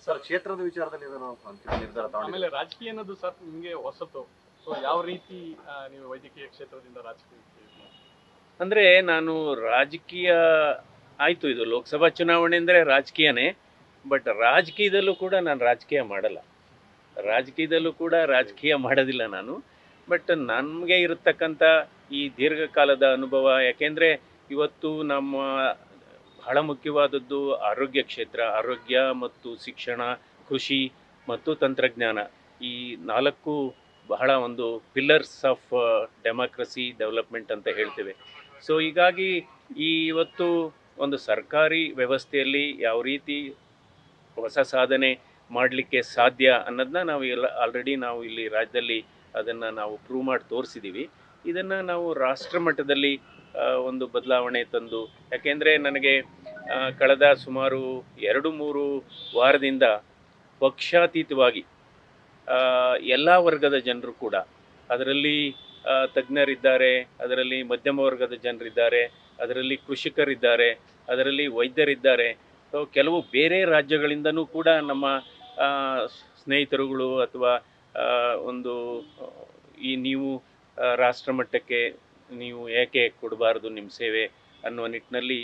Sir ಕ್ಷೇತ್ರದ ವಿಚಾರದಲ್ಲಿ ಏನಾದ್ರು ಅಂತಿಮ ನಿರ್ಧಾರ ತಗೊಂಡಿದ್ದೀರಾ? ಆಮೇಲೆ ರಾಜಕೀಯ ಅನ್ನೋದು ಸರ್ ನಿಮಗೆ ಹೊಸತು. ಸೊ ಯಾವ ರೀತಿ ನೀವು ವೈದ್ಯಕೀಯ ಕ್ಷೇತ್ರದಿಂದ ರಾಜಕೀಯಕ್ಕೆ ಇದು ಮಾಡ್ತೀರಾ? ಅಂದರೆ ನಾನು ರಾಜಕೀಯ ಆಯಿತು, ಇದು ಲೋಕಸಭಾ ಚುನಾವಣೆ ಅಂದರೆ ರಾಜಕೀಯನೇ. ಬಟ್ ರಾಜಕೀಯದಲ್ಲೂ ಕೂಡ ನಾನು ರಾಜಕೀಯ ಮಾಡಲ್ಲ, ರಾಜಕೀಯದಲ್ಲೂ ಕೂಡ ರಾಜಕೀಯ ಮಾಡೋದಿಲ್ಲ ನಾನು. ಬಟ್ ನಮಗೆ ಇರತಕ್ಕಂಥ ಈ ದೀರ್ಘಕಾಲದ ಅನುಭವ, ಯಾಕೆಂದರೆ ಇವತ್ತು ನಮ್ಮ ಬಹಳ ಮುಖ್ಯವಾದದ್ದು ಆರೋಗ್ಯ ಕ್ಷೇತ್ರ, ಆರೋಗ್ಯ ಮತ್ತು ಶಿಕ್ಷಣ, ಕೃಷಿ ಮತ್ತು ತಂತ್ರಜ್ಞಾನ, ಈ 4 ಬಹಳ ಒಂದು ಪಿಲ್ಲರ್ಸ್ ಆಫ್ ಡೆಮಾಕ್ರಸಿ ಡೆವಲಪ್ಮೆಂಟ್ ಅಂತ ಹೇಳ್ತೇವೆ. ಸೊ ಹೀಗಾಗಿ ಇವತ್ತು ಒಂದು ಸರ್ಕಾರಿ ವ್ಯವಸ್ಥೆಯಲ್ಲಿ ಯಾವ ರೀತಿ ಹೊಸ ಸಾಧನೆ ಮಾಡಲಿಕ್ಕೆ ಸಾಧ್ಯ ಅನ್ನೋದನ್ನ ನಾವು ಆಲ್ರೆಡಿ ನಾವು ಇಲ್ಲಿ ರಾಜ್ಯದಲ್ಲಿ ಅದನ್ನು ನಾವು ಪ್ರೂವ್ ಮಾಡಿ ತೋರಿಸಿದ್ದೀವಿ. ಇದನ್ನು ನಾವು ರಾಷ್ಟ್ರ ಮಟ್ಟದಲ್ಲಿ ಒಂದು ಬದಲಾವಣೆ ತಂದು, ಯಾಕೆಂದರೆ ನನಗೆ ಕಳೆದ ಸುಮಾರು 2-3 ವಾರದಿಂದ ಪಕ್ಷಾತೀತವಾಗಿ ಎಲ್ಲ ವರ್ಗದ ಜನರು ಕೂಡ, ಅದರಲ್ಲಿ ತಜ್ಞರಿದ್ದಾರೆ, ಅದರಲ್ಲಿ ಮಧ್ಯಮ ವರ್ಗದ ಜನರಿದ್ದಾರೆ, ಅದರಲ್ಲಿ ಕೃಷಿಕರಿದ್ದಾರೆ, ಅದರಲ್ಲಿ ವೈದ್ಯರಿದ್ದಾರೆ, ಕೆಲವು ಬೇರೆ ರಾಜ್ಯಗಳಿಂದನೂ ಕೂಡ ನಮ್ಮ ಸ್ನೇಹಿತರುಗಳು ಅಥವಾ ಒಂದು ನೀವು ರಾಷ್ಟ್ರ ಮಟ್ಟಕ್ಕೆ ನೀವು ಏಕೆ ಕೊಡಬಾರ್ದು ನಿಮ್ಮ ಸೇವೆ ಅನ್ನುವ ನಿಟ್ಟಿನಲ್ಲಿ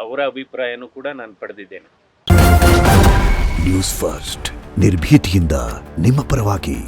ಅವರ ಅಭಿಪ್ರಾಯನೂ ಕೂಡ ನಾನು ಪಡೆದಿದ್ದೇನೆ. ನ್ಯೂಸ್ ಫಸ್ಟ್, ನಿರ್ಭೀತಿಯಿಂದ ನಿಮ್ಮ ಪರವಾಗಿ.